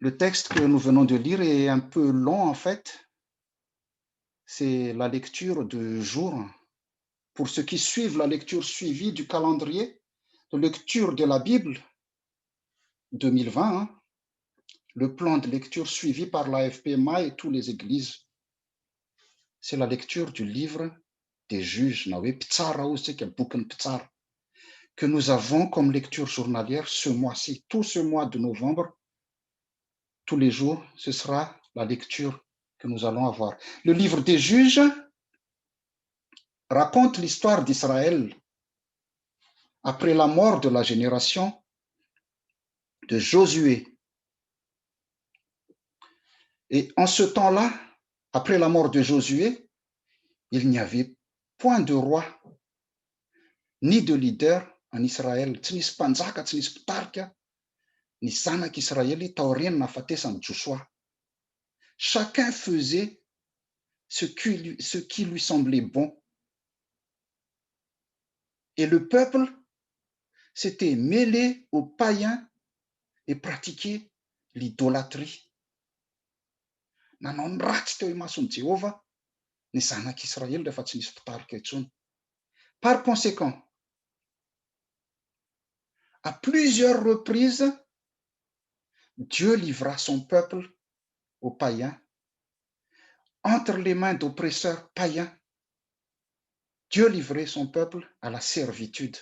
Le texte que nous venons de lire est un peu long en fait. C'est la lecture de jour. Pour ceux qui suivent la lecture suivie du calendrier de lecture de la Bible 2020, hein, le plan de lecture suivi par l'AFPMA et toutes les églises, c'est la lecture du livre des juges, que nous avons comme lecture journalière ce mois-ci. Tout ce mois de novembre, tous les jours, ce sera la lecture que nous allons avoir. Le livre des juges raconte l'histoire d'Israël après la mort de la génération de Josué. Et en ce temps-là, après la mort de Josué, il n'y avait point de roi, ni de leader en Israël. Tsy nisy mpanjaka, tsy nisy mpitarika ny zanak'Israëly taorian'ny nahafatesany Joshua. Chacun faisait ce qui lui semblait bon. Et le peuple s'était mêlé aux païens et pratiquait l'idolâtrie. Nanao ny ratsy teo imason'i Jéhovah ny zanak'Israëly rehefa tsy nisy mpitarika intsony. Par conséquent, à plusieurs reprises, Dieu livra son peuple aux païens, entre les mains d'oppresseurs païens. Dieu livrait son peuple à la servitude.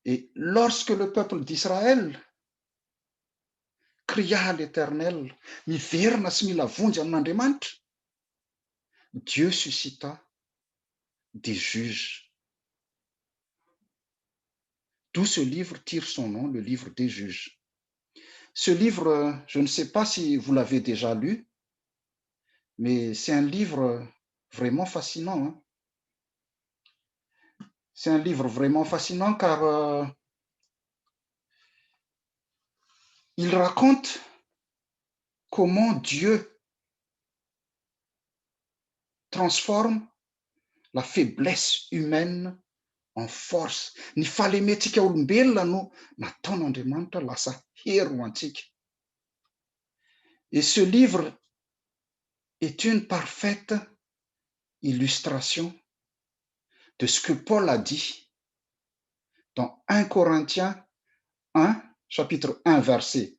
Et lorsque le peuple d'Israël cria à l'Éternel, miverina sy mila vonjy amin'Andriamanitra, Dieu suscita des juges. D'où ce livre tire son nom, le livre des juges. Ce livre, je ne sais pas si vous l'avez déjà lu, mais c'est un livre vraiment fascinant. Hein? C'est un livre vraiment fascinant car il raconte comment Dieu transforme la faiblesse humaine en force. Ny falementsika olombelona no nataon'Andriamanitra lasa hery ho antsika. Et ce livre est une parfaite illustration de ce que Paul a dit dans 1 Corinthiens 1, chapitre 1, verset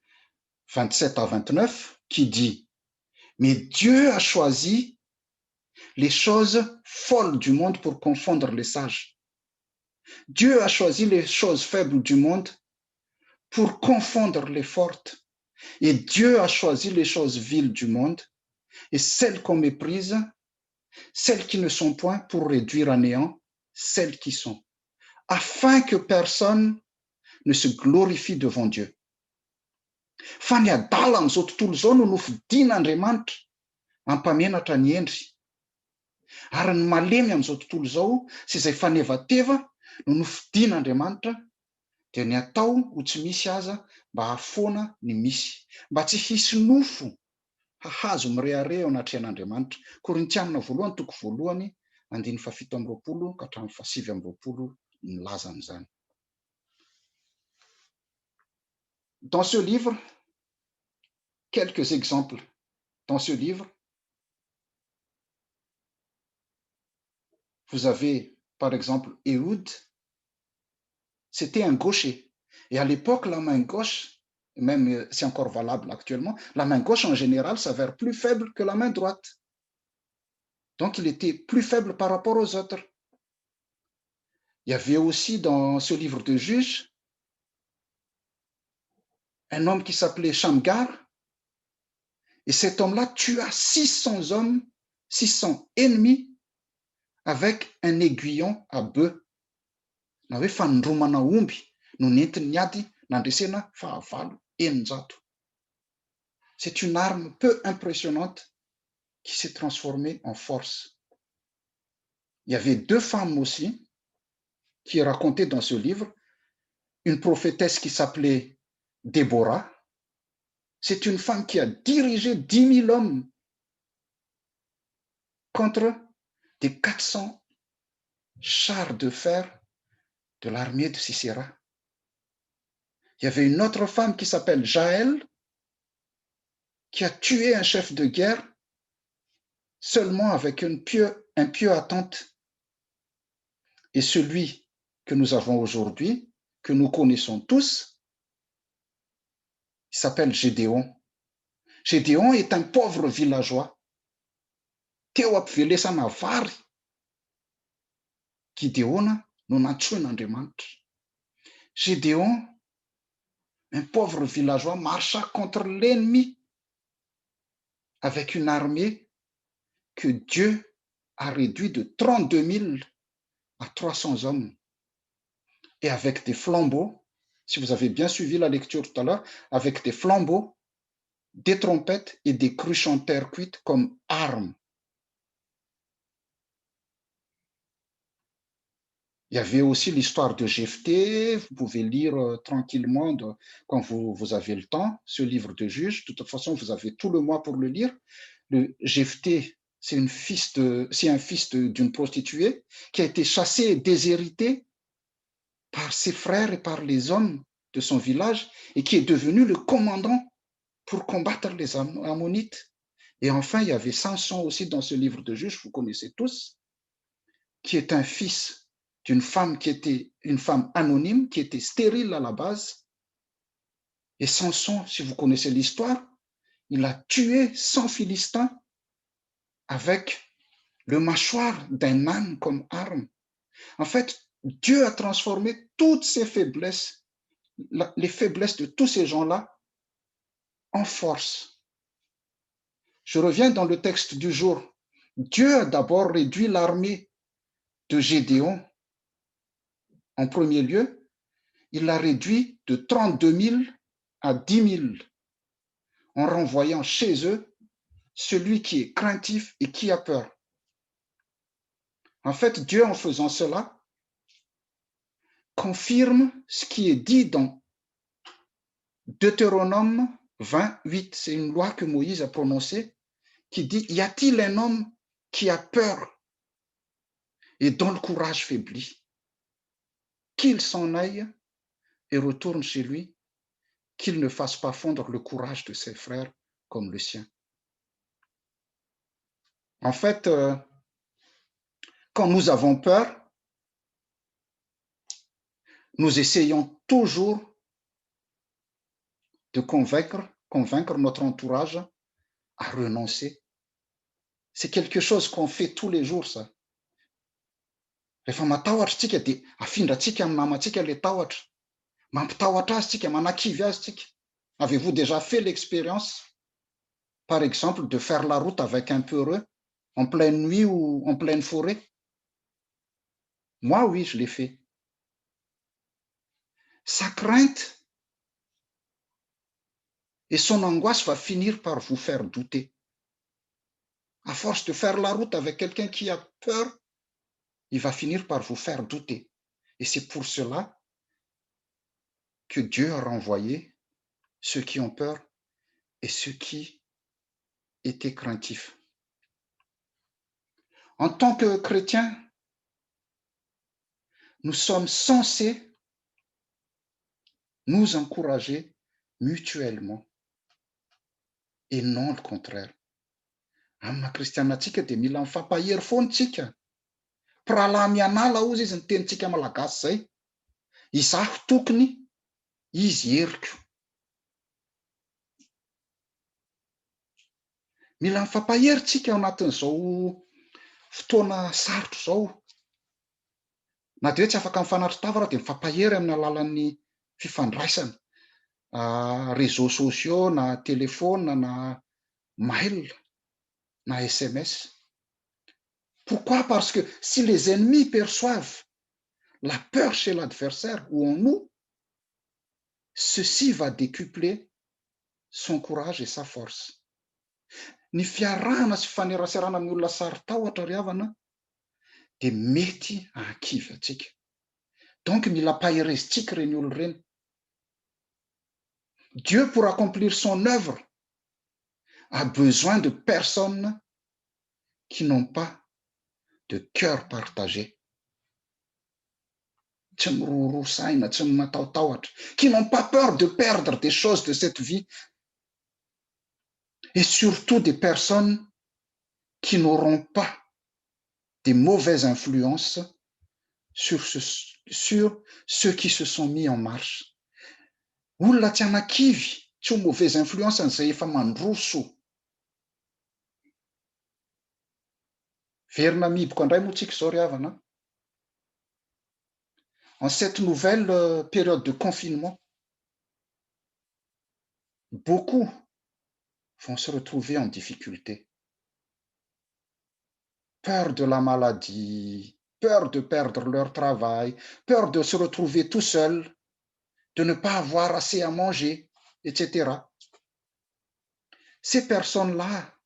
27 à 29, qui dit « Mais Dieu a choisi les choses folles du monde pour confondre les sages. Dieu a choisi les choses faibles du monde pour confondre les fortes. Et Dieu a choisi les choses viles du monde et celles qu'on méprise, celles qui ne sont point, pour réduire à néant celles qui sont, afin que personne ne se glorifie devant Dieu. » Fa ny adala amin'izao tontolo izao no nofidian'Andriamanitra hampamenatra ny endry. Ary ny malemy amin'izao tontolo izao sy izay fanevateva no nofidian'Andriamanitra dia ny atao ho tsy misy aza mba hahafoana ny misy, mba tsy hisy nofo hahazo mirehare ao anatrehan'Andriamanitra. Korintianina voalohany toko voalohany 17 ka hatramin'ny 7 milaza an'izany. Dans ce livre, quelques exemples. Dans ce livre, vous avez par exemple Ehud, c'était un gaucher. Et à l'époque, la main gauche, même c'est encore valable actuellement, la main gauche en général s'avère plus faible que la main droite. Donc il était plus faible par rapport aux autres. Il y avait aussi dans ce livre de Juges un homme qui s'appelait Shamgar. Et cet homme-là tua 600 hommes, 600 ennemis avec un aiguillon à bœuf. Na hoe fanondromana omby no nentiny niady nandresena fahavalo eninjato. C'est une arme peu impressionnante qui s'est transformée en force. Il y avait 2 femmes aussi qui est racontée dans ce livre. Une prophétesse qui s'appelait Déborah. C'est une femme qui a dirigé 10 000 hommes contre des 400 chars de fer de l'armée de Sisera. Il y avait une autre femme qui s'appelle Jaël, qui a tué un chef de guerre seulement avec un pieu attente. Et celui que nous avons aujourd'hui, que nous connaissons tous, il s'appelle Gédéon. Gédéon est un pauvre villageois. Teo ampivelesana vary Gideona no natsoin'Andriamanitra. Gédéon, un pauvre villageois, marcha contre l'ennemi avec une armée que Dieu a réduite de 32 000 à 300 hommes. Et avec des flambeaux, si vous avez bien suivi la lecture tout à l'heure, avec des flambeaux, des trompettes et des cruches en terre cuite comme armes. Il y avait aussi l'histoire de Jephthé, vous pouvez lire tranquillement quand vous avez le temps, ce livre de Juges. De toute façon, vous avez tout le mois pour le lire. Le Jephthé, c'est un fils d'une prostituée qui a été chassé et déshérité par ses frères et par les hommes de son village et qui est devenu le commandant pour combattre les Ammonites. Et enfin, il y avait Samson aussi dans ce livre de Juges, vous connaissez tous, qui est un fils d'une femme qui était une femme anonyme, qui était stérile à la base. Et Samson, si vous connaissez l'histoire, il a tué 100 Philistins avec le mâchoire d'un âne comme arme. En fait, Dieu a transformé toutes ces faiblesses, les faiblesses de tous ces gens-là, en force. Je reviens dans le texte du jour. Dieu a d'abord réduit l'armée de Gédéon. En premier lieu, il l'a réduit de 32 000 à 10 000, en renvoyant chez eux celui qui est craintif et qui a peur. En fait, Dieu, en faisant cela, confirme ce qui est dit dans Deutéronome 28. C'est une loi que Moïse a prononcée qui dit, y a-t-il un homme qui a peur et dont le courage faiblit? Qu'il s'en aille et retourne chez lui, qu'il ne fasse pas fondre le courage de ses frères comme le sien. En fait, quand nous avons peur, nous essayons toujours de convaincre notre entourage à renoncer. C'est quelque chose qu'on fait tous les jours, ça. Rehefa matahotra tsika dia afindratsika amin'ny namantsika le tahotra. Mampitahotra azy tsika, manakivy azy tsika. Avez-vous déjà fait l'expérience, par exemple, de faire la route avec un peureux en pleine nuit ou en pleine forêt? Moi, oui, je l'ai fait. Sa crainte et son angoisse va finir par vous faire douter. À force de faire la route avec quelqu'un qui a peur, il va finir par vous faire douter. Et c'est pour cela que Dieu a renvoyé ceux qui ont peur et ceux qui étaient craintifs. En tant que chrétiens, nous sommes censés nous encourager mutuellement et non le contraire. Amina kristianantsika dia mila mifampihery foana tsika. Mpirahalahy mianala ozy izy ny tenintsika malagasy zay. Izaho tokony, izy heriko. Mila mifampahery tsika ao anatin'izao fotoana sarotra izao. Na dia hoe tsy afaka mifanatitra tavara dia mifampahery amin'ny alalan'ny fifandraisana. Réseaux sociaux, na téléphone, na mail, na SMS. Pourquoi? Parce que si les ennemis perçoivent la peur chez l'adversaire ou en nous, ceci va décupler son courage et sa force. Ny fiarahana sy fanerasarana amin'ny olona sarotahotra ry havana dia mety hankivy antsika. Donc mila paherezintsika ireny olona ireny. Dieu, pour accomplir son œuvre, a besoin de personnes qui n'ont pas de cœur partagé. qui n'ont pas peur de perdre des choses de cette vie, et surtout des personnes qui n'auront pas des mauvaises influences sur ceux qui se sont mis en marche. Olona tsy anakivy, tsy ho mauvaise influence an'izay efa mandroso. Verina miboka indray moa tsika izao ry havana. En cette nouvelle période de confinement, beaucoup vont se retrouver en difficulté. Peur de la maladie, peur de perdre leur travail, peur de se retrouver tout seul, de ne pas avoir assez à manger, etc. Ces personnes-là,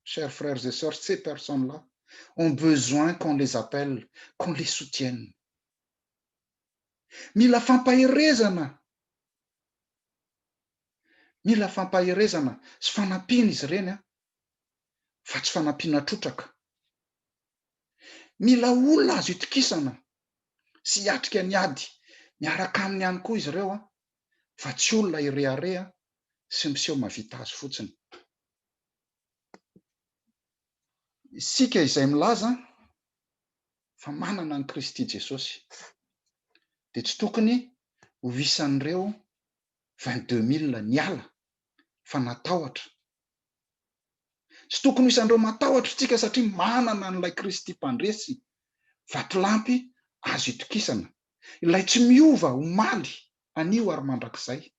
chers frères et sœurs, ces personnes-là ont besoin qu'on les appelle, qu'on les soutienne. Mila fampahirezana sy fanampiana izy ireny, fa tsy fanampiana trotraka. Mila olona azo itokisana sy hiatrika ny ady miaraka aminy ihany koa izy ireo, fa tsy olona irearea sy miseho mahavita azy fotsiny. Isika izay milaza fa manana ny Kristy Jesosy dia tsy tokony ho isan'ireo 22 000 ny ala fa natahotra. Tsy tokony ho isan'ireo matahotra tsika satria manana an'ilay Kristy mpandresy vatolampy azo itokisana. Ilay tsy miova omaly anio ary mandrakizay.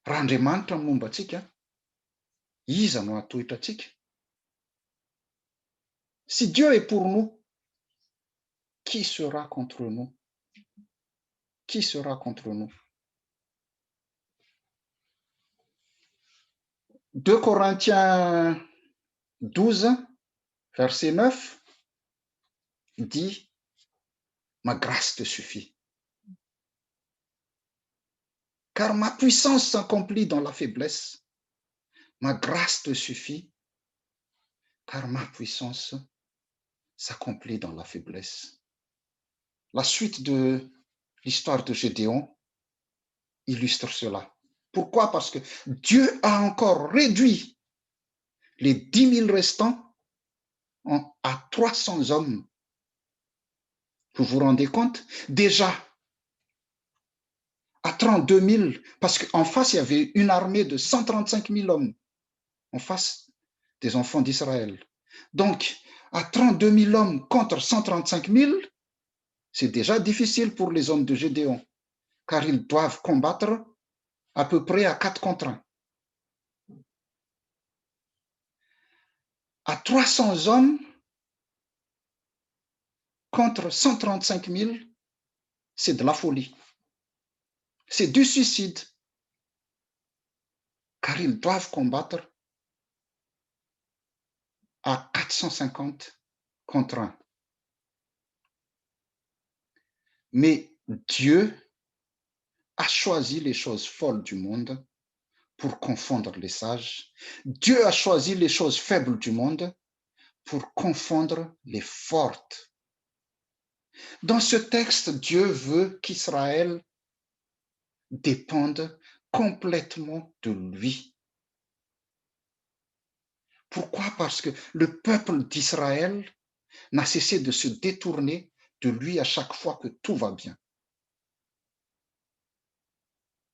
Raha Andriamanitra momba antsika, iza no hatohitra antsika? Si Dieu est pour nous, qui sera contre nous? Qui sera contre nous? 2 Corinthiens 12, verset 9 dit: ma grâce te suffit. Car ma puissance s'accomplit dans la faiblesse. Ma grâce te suffit, car ma puissance s'accomplit dans la faiblesse. La suite de l'histoire de Gédéon illustre cela. Pourquoi? Parce que Dieu a encore réduit les 10 000 restants à 300 hommes. Vous vous rendez compte? Déjà, à 32 000, parce qu'en face, il y avait une armée de 135 000 hommes, en face des enfants d'Israël. Donc, à 32 000 hommes contre 135 000, c'est déjà difficile pour les hommes de Gédéon, car ils doivent combattre à peu près à 4 contre 1. À 300 hommes contre 135 000, c'est de la folie. C'est du suicide, car ils doivent combattre à 450 contre 1. Mais Dieu a choisi les choses folles du monde pour confondre les sages. Dieu a choisi les choses faibles du monde pour confondre les fortes. Dans ce texte, Dieu veut qu'Israël dépende complètement de lui. Pourquoi? Parce que le peuple d'Israël n'a cessé de se détourner de lui à chaque fois que tout va bien.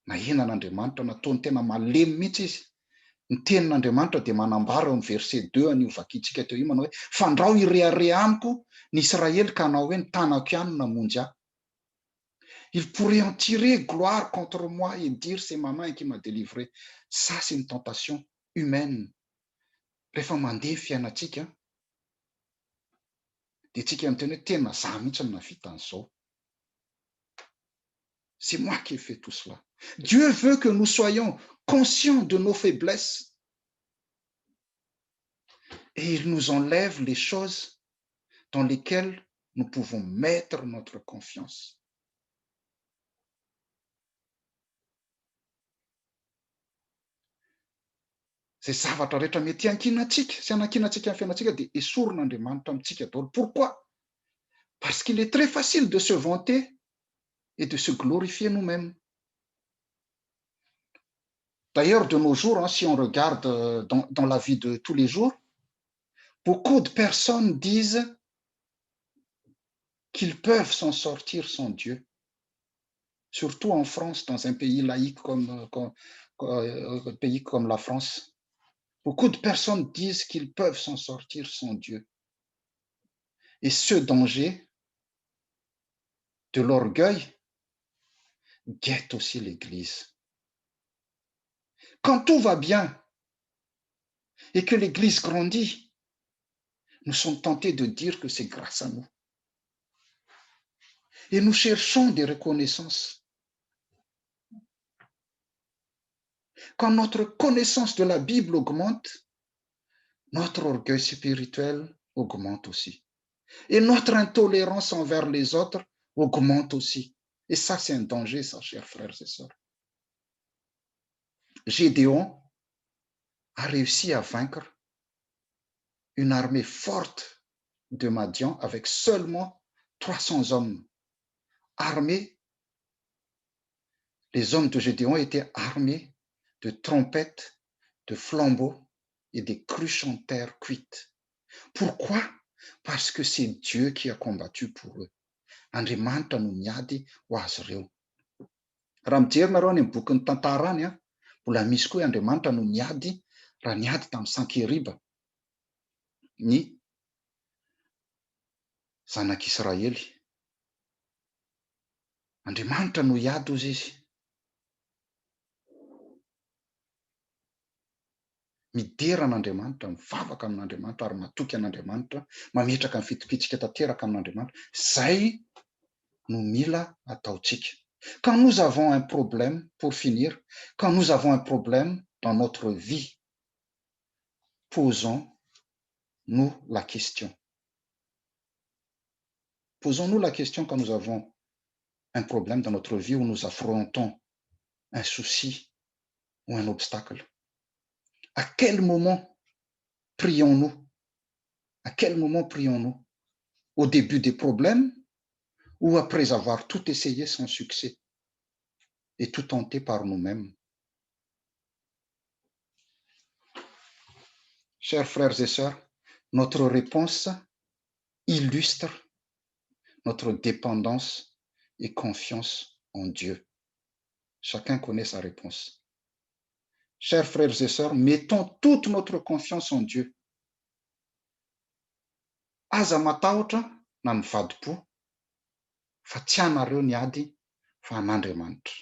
Nahenan'Andriamanitra nataony tena malemy mihitsy izy. Ny tenin'Andriamanitra dia manambara eo amin'ny verset 2 anio vakintsika teo io manao hoe fandrao irearea amiko ny Israely ka anao hoe ny tanako ihany namonjy ahy. Il pourrait en tirer gloire contre moi et dire c'est ma main qui m'a délivré. Ça, c'est une tentation humaine. Rehefa mandeha fiainantsika dia tsika miteny hoe tena za mihitsy no navita an'izao. C'est moi qui ai fait tout cela. Dieu veut que nous soyons conscients de nos faiblesses et il nous enlève les choses dans lesquelles nous pouvons mettre notre confiance. Zay zavatra rehetra mety hankinantsika sy hanankinantsika amin'ny fiainantsika dia esorin'Andriamanitra amintsika daholo. Pourquoi? Parce qu'il est très facile de se vanter et de se glorifier nous-mêmes. D'ailleurs, de nos jours, si on regarde dans la vie de tous les jours, beaucoup de personnes disent qu'ils peuvent s'en sortir sans Dieu. Surtout en France, dans un pays laïque pays comme la France. Beaucoup de personnes disent qu'ils peuvent s'en sortir sans Dieu. Et ce danger de l'orgueil guette aussi l'Église. Quand tout va bien et que l'Église grandit, nous sommes tentés de dire que c'est grâce à nous. Et nous cherchons des reconnaissances. Quand notre connaissance de la Bible augmente, notre orgueil spirituel augmente aussi. Et notre intolérance envers les autres augmente aussi. Et ça, c'est un danger, ça, chers frères et sœurs. Gédéon a réussi à vaincre une armée forte de Madian avec seulement 300 hommes armés. Les hommes de Gédéon étaient armés de trompettes, de flambeaux et des cruches en terre cuite. Pourquoi? Parce que c'est Dieu qui a combattu pour eux. Andriamanitra no niady ho azy ireo. Raha mijery nareo any amin'ny bokin'ny tantara any, mbola misy koa Andriamanitra no niady, raha niady tamin'ny Sankeriba, ny zanak'Israely. Andriamanitra no hiady hozy izy. Midera an'Andriamanitra, mivavaka amin'Andriamanitra ary matoky an'Andriamanitra, mametraka ny fitokitsika tanteraka amin'Andriamanitra. Zay no mila ataontsika. Quand nous avons un problème, pour finir, quand nous avons un problème dans notre vie, posons-nous la question. Posons-nous la question quand nous avons un problème dans notre vie où nous affrontons un souci ou un obstacle. À quel moment prions-nous? À quel moment prions-nous? Au début des problèmes ou après avoir tout essayé sans succès et tout tenté par nous-mêmes? Chers frères et sœurs, notre réponse illustre notre dépendance et confiance en Dieu. Chacun connaît sa réponse. Chers frères et sœurs, mettons toute notre confiance en Dieu. Aza matahotra na mivadi-po, fa tianareo niady fa an'Andriamanitra.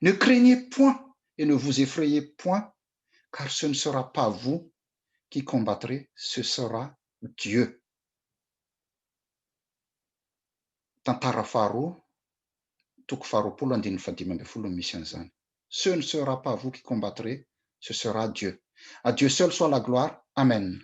Ne craignez point et ne vous effrayez point, car ce ne sera pas vous qui combattrez, ce sera Dieu. Tantara faharoa, toko faharoapolo andininy fadimy ambin'ny folo misy an'izany. Ce ne sera pas vous qui combattrez, ce sera Dieu. À Dieu seul soit la gloire. Amen.